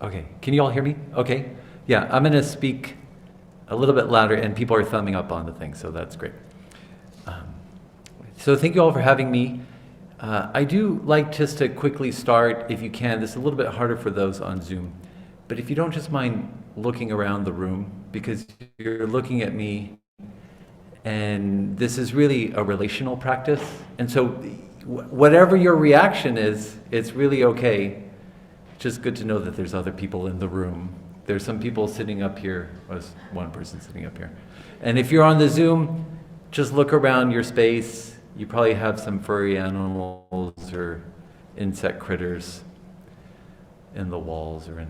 Okay, can you all hear me? Okay. Yeah, I'm going to speak a little bit louder, and people are thumbing up on the thing, so that's great. So thank you all for having me. I do like just to quickly start, if you can. This is a little bit harder for those on Zoom, but if you don't just mind looking around the room, because you're looking at me, and this is really a relational practice, and so whatever your reaction is, it's really okay. Just good to know that there's other people in the room. There's some people sitting up here, or there's one person sitting up here. And if you're on the Zoom, just look around your space. You probably have some furry animals or insect critters in the walls or in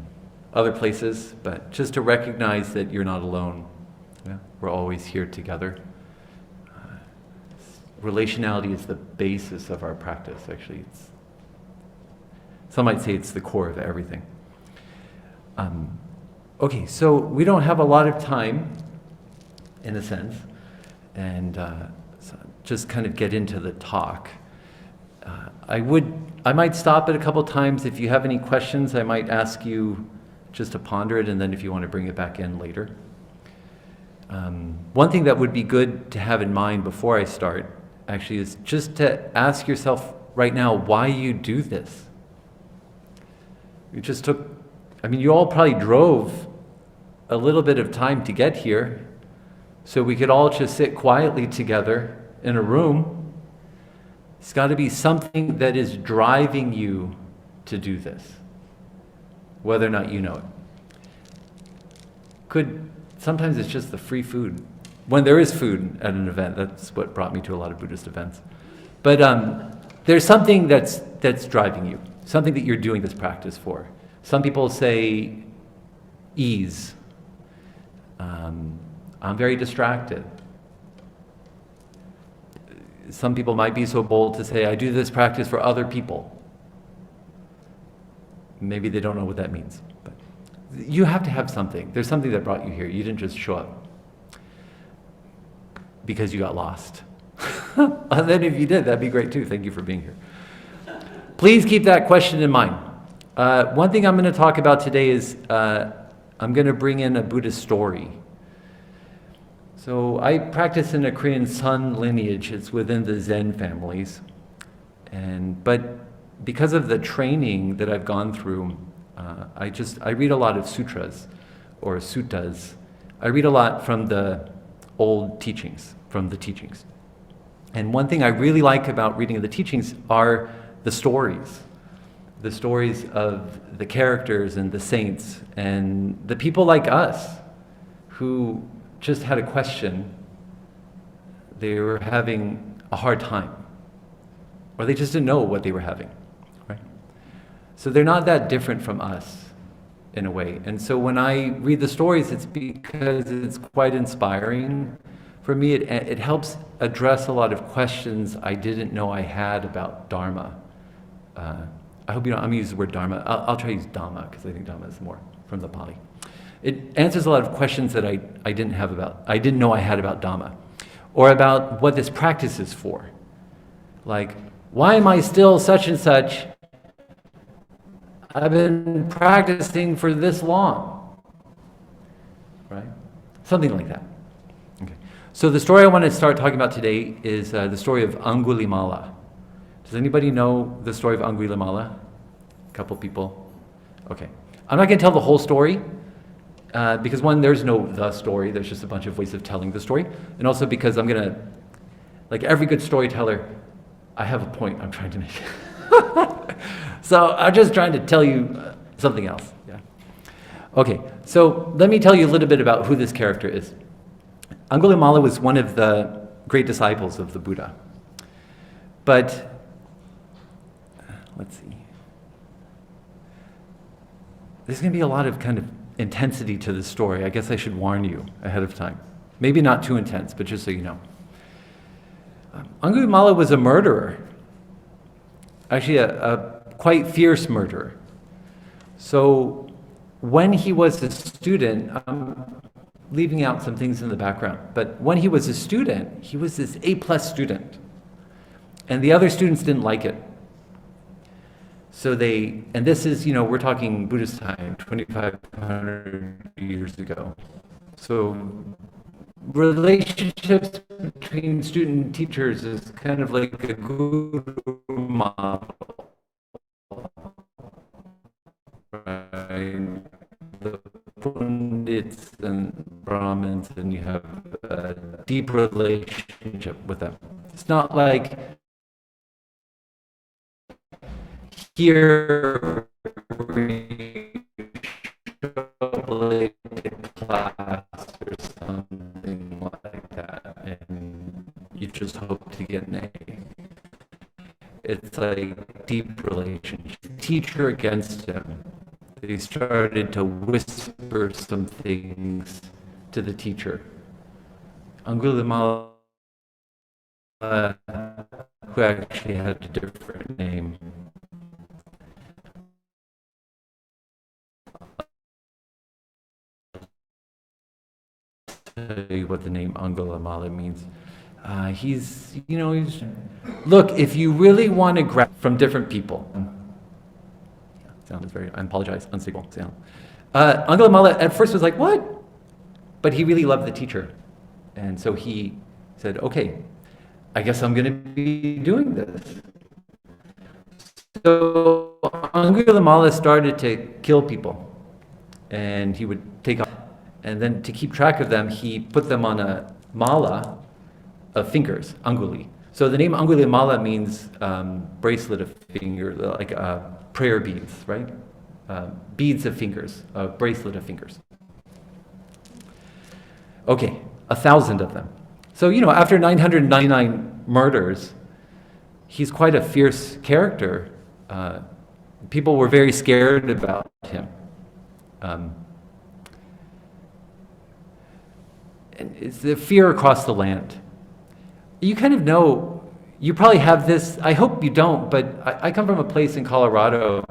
other places, but just to recognize that you're not alone. Yeah? We're always here together. Relationality is the basis of our practice, actually. Some might say it's the core of everything. Okay, so we don't have a lot of time, in a sense, and so just kind of get into the talk. I might stop it a couple times. If you have any questions, I might ask you just to ponder it, and then if you want to bring it back in later. One thing that would be good to have in mind before I start, actually, is just to ask yourself right now why you do this. You all probably drove a little bit of time to get here, so we could all just sit quietly together in a room. It's got to be something that is driving you to do this, whether or not you know it. Sometimes it's just the free food. When there is food at an event, that's what brought me to a lot of Buddhist events. But there's something that's driving you. Something that you're doing this practice for. Some people say ease. I'm very distracted. Some people might be so bold to say, I do this practice for other people. Maybe they don't know what that means. But you have to have something. There's something that brought you here. You didn't just show up because you got lost. And then if you did, that'd be great too. Thank you for being here. Please keep that question in mind. One thing I'm going to talk about today is I'm going to bring in a Buddhist story. So I practice in a Korean Sun lineage. It's within the Zen families. But because of the training that I've gone through, I read a lot of sutras or suttas. I read a lot from the old teachings, from the teachings. And one thing I really like about reading the teachings are the stories of the characters and the saints and the people like us who just had a question. They were having a hard time, or they just didn't know what they were having, right? So they're not that different from us in a way. And so when I read the stories, it's because it's quite inspiring. For me, it helps address a lot of questions I didn't know I had about Dharma. I hope you don't, I'm going to use the word Dharma. I'll try to use Dhamma, because I think Dhamma is more from the Pali. It answers a lot of questions that I didn't know I had about Dhamma, or about what this practice is for. Like, why am I still such and such? I've been practicing for this long, right? Something like that. Okay. So the story I want to start talking about today is the story of Angulimala. Does anybody know the story of Angulimala? A couple people. Okay. I'm not going to tell the whole story, because one, there's no the story. There's just a bunch of ways of telling the story. And also because I'm going to, like every good storyteller, I have a point I'm trying to make. So I'm just trying to tell you something else. Yeah. Okay, so let me tell you a little bit about who this character is. Angulimala was one of the great disciples of the Buddha. But, let's see. There's going to be a lot of kind of intensity to this story. I guess I should warn you ahead of time. Maybe not too intense, but just so you know. Angulimala was a murderer. Actually, a quite fierce murderer. So when he was a student, I'm leaving out some things in the background, but when he was a student, he was this A+ student. And the other students didn't like it. So and this is, we're talking Buddhist time, 2,500 years ago. So relationships between student and teachers is kind of like a guru model, right? The Pundits and Brahmins, and you have a deep relationship with them. It's not like here like class or something like that, and you just hope to get an A. It's like deep relationship. Teacher against him. They started to whisper some things to the teacher. Angulimala, who actually had a different name, tell you what the name Angulimala means. He's look, if you really want to grab from different people, sound is very, I apologize, unstable sound. Angulimala at first was like, what? But he really loved the teacher. And so he said, okay, I guess I'm going to be doing this. So Angulimala started to kill people. And he would take off. And then to keep track of them, he put them on a mala of fingers, anguli. So the name Angulimala means bracelet of fingers, like prayer beads, right? Beads of fingers, a bracelet of fingers. Okay, 1,000 of them. So, after 999 murders, he's quite a fierce character. People were very scared about him. And it's the fear across the land. You kind of know, you probably have this, I hope you don't, but I come from a place in Colorado.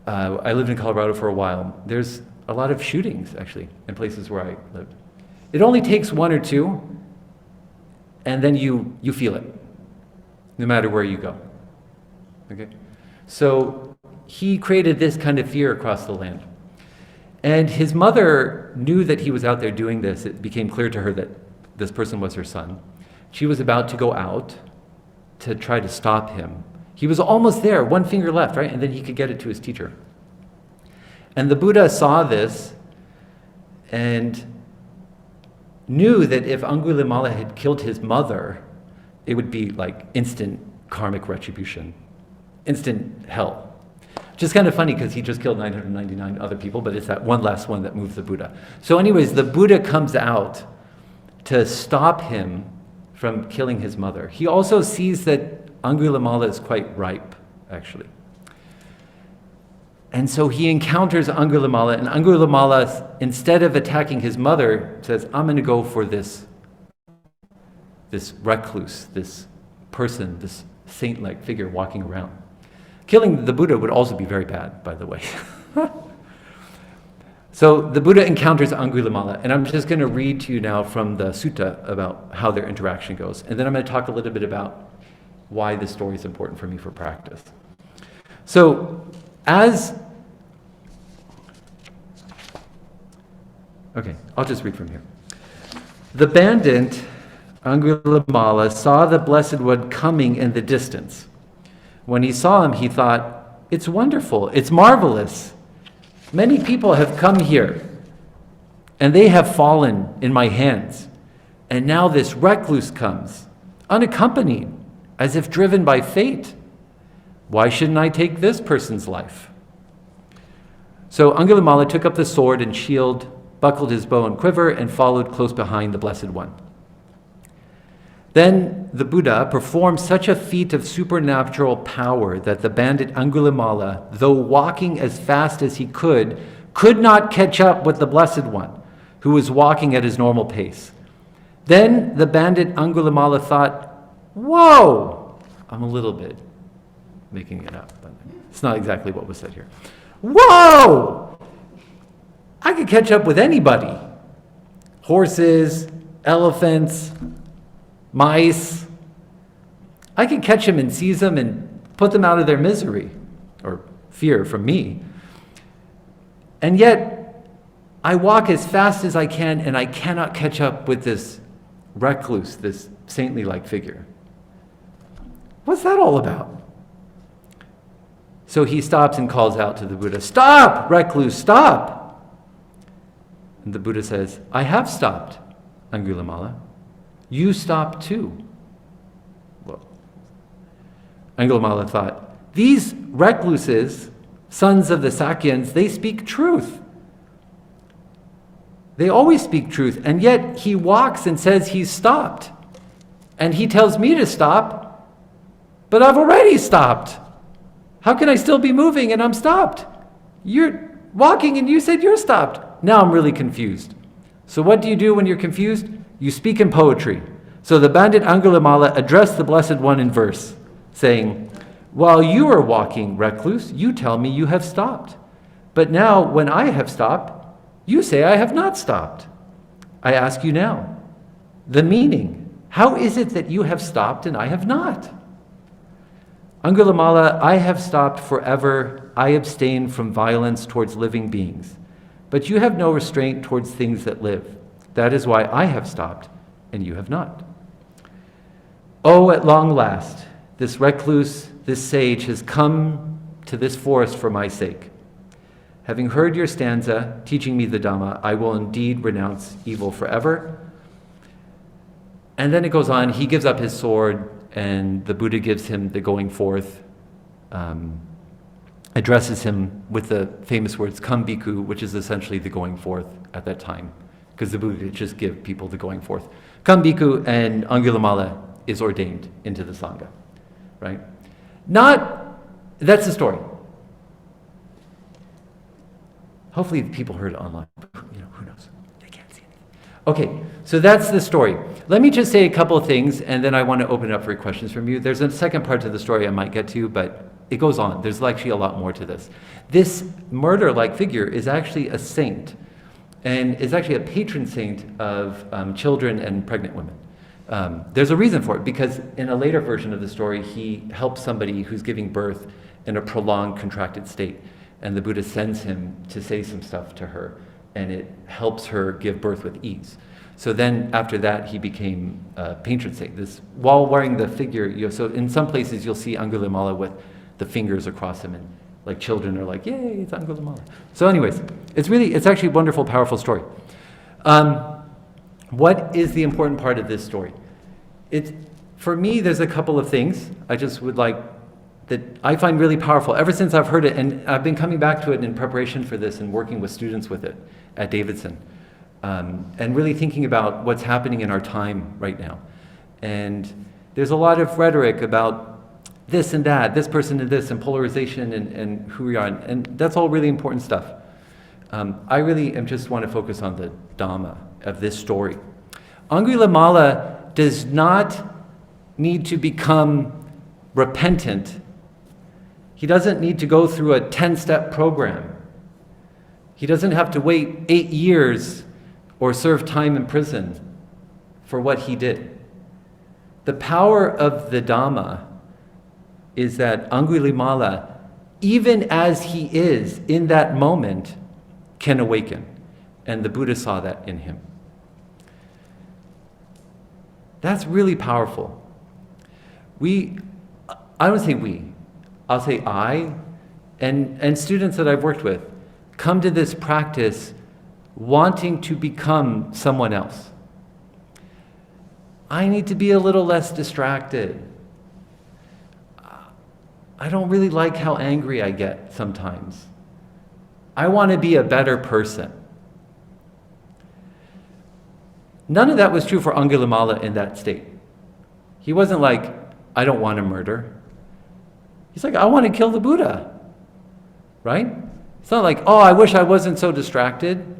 I lived in Colorado for a while. There's a lot of shootings, actually, in places where I lived. It only takes one or two, and then you feel it, no matter where you go. Okay? So he created this kind of fear across the land. And his mother knew that he was out there doing this. It became clear to her that this person was her son. She was about to go out to try to stop him. He was almost there, one finger left, right? And then he could get it to his teacher. And the Buddha saw this and knew that if Angulimala had killed his mother, it would be like instant karmic retribution, instant hell. Which is kind of funny because he just killed 999 other people, but it's that one last one that moves the Buddha. So anyways, the Buddha comes out to stop him from killing his mother. He also sees that Angulimala is quite ripe, actually. And so he encounters Angulimala, and Angulimala, instead of attacking his mother, says, I'm going to go for this recluse, this person, this saint-like figure walking around. Killing the Buddha would also be very bad, by the way. So the Buddha encounters Angulimala, and I'm just going to read to you now from the sutta about how their interaction goes. And then I'm going to talk a little bit about why this story is important for me for practice. So okay, I'll just read from here. The bandit, Angulimala, saw the Blessed One coming in the distance. When he saw him, he thought, it's wonderful, it's marvelous. Many people have come here, and they have fallen in my hands. And now this recluse comes, unaccompanied, as if driven by fate. Why shouldn't I take this person's life? So Angulimala took up the sword and shield, buckled his bow and quiver, and followed close behind the Blessed One. Then the Buddha performed such a feat of supernatural power that the bandit Angulimala, though walking as fast as he could not catch up with the Blessed One, who was walking at his normal pace. Then the bandit Angulimala thought, whoa! I'm a little bit making it up, but it's not exactly what was said here. Whoa! I could catch up with anybody. Horses, elephants, mice. I could catch him and seize him and put them out of their misery or fear from me. And yet, I walk as fast as I can, and I cannot catch up with this recluse, this saintly-like figure. What's that all about? So he stops and calls out to the Buddha, "Stop, recluse, stop!" And the Buddha says, "I have stopped, Angulimala. You stop too." Well, Angulimala thought, these recluses, sons of the Sakyans, they speak truth. They always speak truth, and yet he walks and says he's stopped. And he tells me to stop, but I've already stopped. How can I still be moving and I'm stopped? You're walking and you said you're stopped. Now I'm really confused. So what do you do when you're confused? You speak in poetry. So the bandit Angulimala addressed the Blessed One in verse, saying, "While you are walking, recluse, you tell me you have stopped. But now when I have stopped, you say I have not stopped. I ask you now, the meaning, how is it that you have stopped and I have not? Angulimala, I have stopped forever. I abstain from violence towards living beings. But you have no restraint towards things that live. That is why I have stopped and you have not. Oh, at long last, this recluse, this sage has come to this forest for my sake. Having heard your stanza, teaching me the Dhamma, I will indeed renounce evil forever." And then it goes on, he gives up his sword, and the Buddha gives him the going forth, addresses him with the famous words, "Come bhikkhu," which is essentially the going forth at that time, because the Buddha could just give people the going forth. "Come bhikkhu," and Angulimala is ordained into the Sangha, right? That's the story. Hopefully people heard it online. Who knows? They can't see anything. Okay, so that's the story. Let me just say a couple of things, and then I want to open it up for questions from you. There's a second part to the story I might get to, but it goes on. There's actually a lot more to this. This murder-like figure is actually a saint, and is actually a patron saint of children and pregnant women. There's a reason for it, because in a later version of the story, he helps somebody who's giving birth in a prolonged contracted state, and the Buddha sends him to say some stuff to her, and it helps her give birth with ease. So then after that, he became a patron saint. This, while wearing the figure, so in some places you'll see Angulimala with the fingers across him, and like children are like, "Yay, it's Angulimala." So anyways, it's actually a wonderful, powerful story. What is the important part of this story? For me, there's a couple of things I just would like that I find really powerful ever since I've heard it, and I've been coming back to it in preparation for this and working with students with it at Davidson, and really thinking about what's happening in our time right now. And there's a lot of rhetoric about this and that, this person and this, and polarization and who we are, and that's all really important stuff. I really just want to focus on the Dhamma of this story. Angulimala does not need to become repentant. He doesn't need to go through a 10-step program. He doesn't have to wait 8 years or serve time in prison for what he did. The power of the Dhamma is that Angulimala, even as he is in that moment, can awaken. And the Buddha saw that in him. That's really powerful. I don't say we, I'll say I, and students that I've worked with, come to this practice wanting to become someone else. I need to be a little less distracted. I don't really like how angry I get sometimes. I want to be a better person. None of that was true for Angulimala in that state. He wasn't like, I don't want to murder. He's like, I want to kill the Buddha. Right? It's not like, oh, I wish I wasn't so distracted.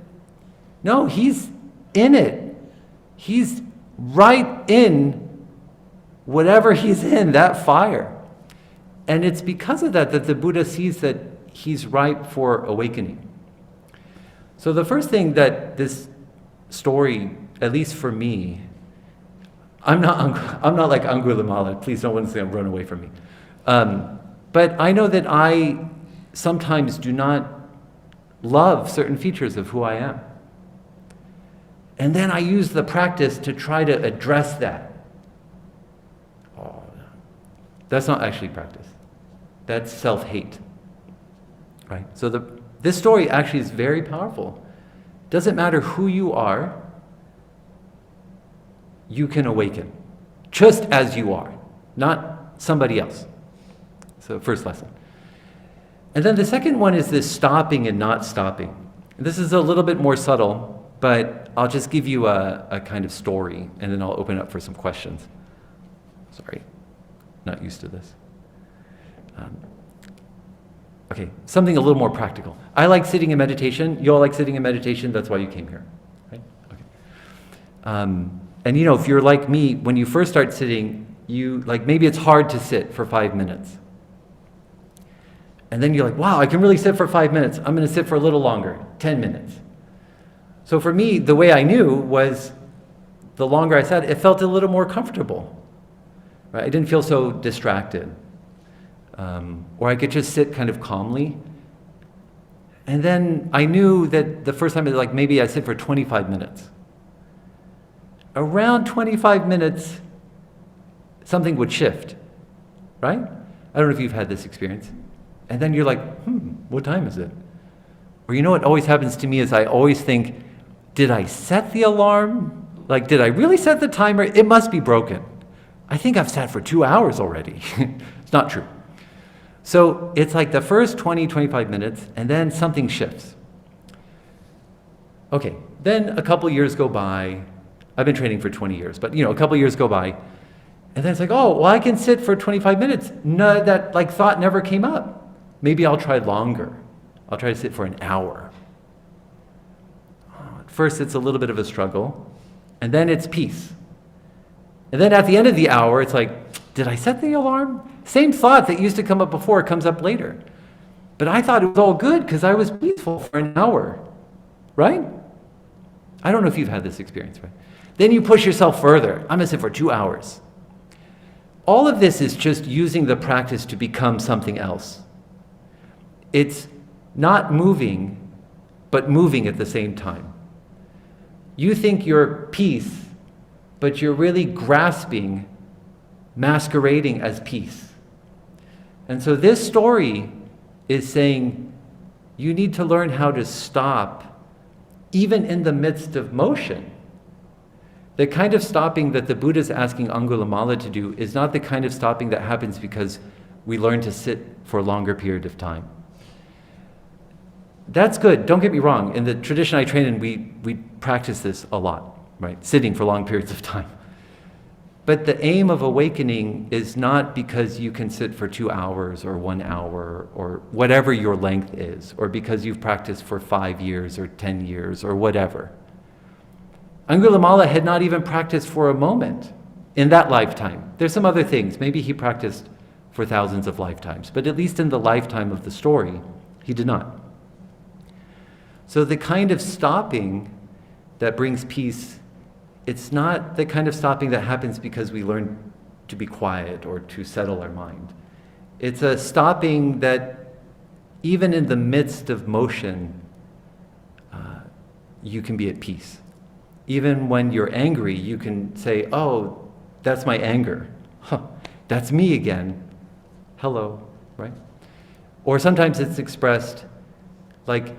No, he's in it. He's right in whatever he's in, that fire. And it's because of that that the Buddha sees that he's ripe for awakening. So the first thing that this story, at least for me, I'm not like Angulimala. Please don't want to say run away from me. But I know that I sometimes do not love certain features of who I am. And then I use the practice to try to address that. Oh, that's not actually practice. That's self-hate. Right? So this story actually is very powerful. Doesn't matter who you are, you can awaken. Just as you are, not somebody else. So first lesson. And then the second one is this stopping and not stopping. This is a little bit more subtle, but I'll just give you a kind of story, and then I'll open up for some questions. Sorry, not used to this. Okay, something a little more practical. I like sitting in meditation. You all like sitting in meditation. That's why you came here, right? Okay. And if you're like me, when you first start sitting, maybe it's hard to sit for 5 minutes. And then you're like, wow, I can really sit for 5 minutes. I'm going to sit for a little longer, 10 minutes. So for me, the way I knew was the longer I sat, it felt a little more comfortable. Right? I didn't feel so distracted. Or I could just sit kind of calmly. And then I knew that the first time, maybe I sit for 25 minutes. Around 25 minutes, something would shift, right? I don't know if you've had this experience. And then you're like, what time is it? Or what always happens to me is I always think, did I set the alarm? Did I really set the timer? It must be broken. I think I've sat for 2 hours already. It's not true. So it's like the first 20, 25 minutes, and then something shifts. Okay, then a couple years go by. I've been training for 20 years, but a couple years go by. And then it's like, oh, well, I can sit for 25 minutes. No, that thought never came up. Maybe I'll try longer. I'll try to sit for an hour. At first, it's a little bit of a struggle, and then it's peace. And then at the end of the hour, it's like, did I set the alarm? Same thought that used to come up before comes up later. But I thought it was all good because I was peaceful for an hour, right? I don't know if you've had this experience, right? Then you push yourself further. I'm going to sit for 2 hours. All of this is just using the practice to become something else. It's not moving, but moving at the same time. You think you're peace, but you're really grasping, masquerading as peace. And so this story is saying you need to learn how to stop, even in the midst of motion. The kind of stopping that the Buddha is asking Angulimala to do is not the kind of stopping that happens because we learn to sit for a longer period of time. That's good, don't get me wrong. In the tradition I train in, we practice this a lot, right? Sitting for long periods of time. But the aim of awakening is not because you can sit for 2 hours or 1 hour or whatever your length is, or because you've practiced for 5 years or 10 years or whatever. Angulimala had not even practiced for a moment in that lifetime. There's some other things. Maybe he practiced for thousands of lifetimes, but at least in the lifetime of the story, he did not. So the kind of stopping that brings peace, it's not the kind of stopping that happens because we learn to be quiet or to settle our mind. It's a stopping that even in the midst of motion, you can be at peace. Even when you're angry, you can say, oh, that's my anger. Huh, that's me again. Hello, right? Or sometimes it's expressed like,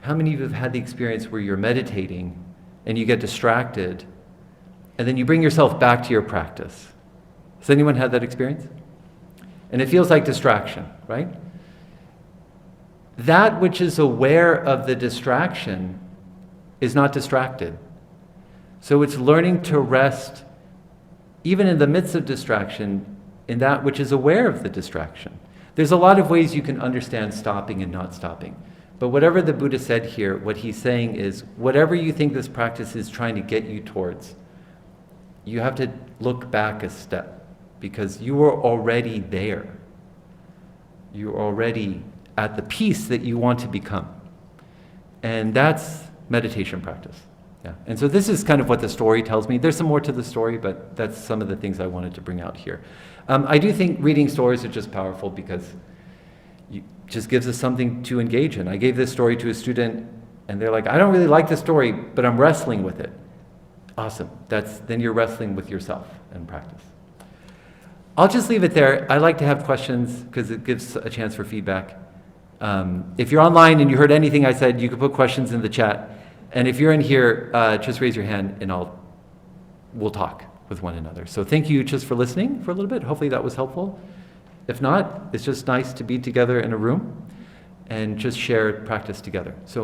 how many of you have had the experience where you're meditating and you get distracted and then you bring yourself back to your practice? Has anyone had that experience? And it feels like distraction, right? That which is aware of the distraction is not distracted. So it's learning to rest, even in the midst of distraction, in that which is aware of the distraction. There's a lot of ways you can understand stopping and not stopping. But whatever the Buddha said here, what he's saying is, whatever you think this practice is trying to get you towards, you have to look back a step, because you are already there. You're already at the peace that you want to become. And that's meditation practice. Yeah. And so this is kind of what the story tells me. There's some more to the story, but that's some of the things I wanted to bring out here. I do think reading stories are just powerful because it just gives us something to engage in. I gave this story to a student, and they're like, I don't really like the story, but I'm wrestling with it. Awesome. Then you're wrestling with yourself in practice. I'll just leave it there. I like to have questions because it gives a chance for feedback. If you're online and you heard anything I said, you can put questions in the chat. And if you're in here, just raise your hand and we'll talk with one another. So thank you just for listening for a little bit. Hopefully that was helpful. If not, it's just nice to be together in a room and just share practice together. So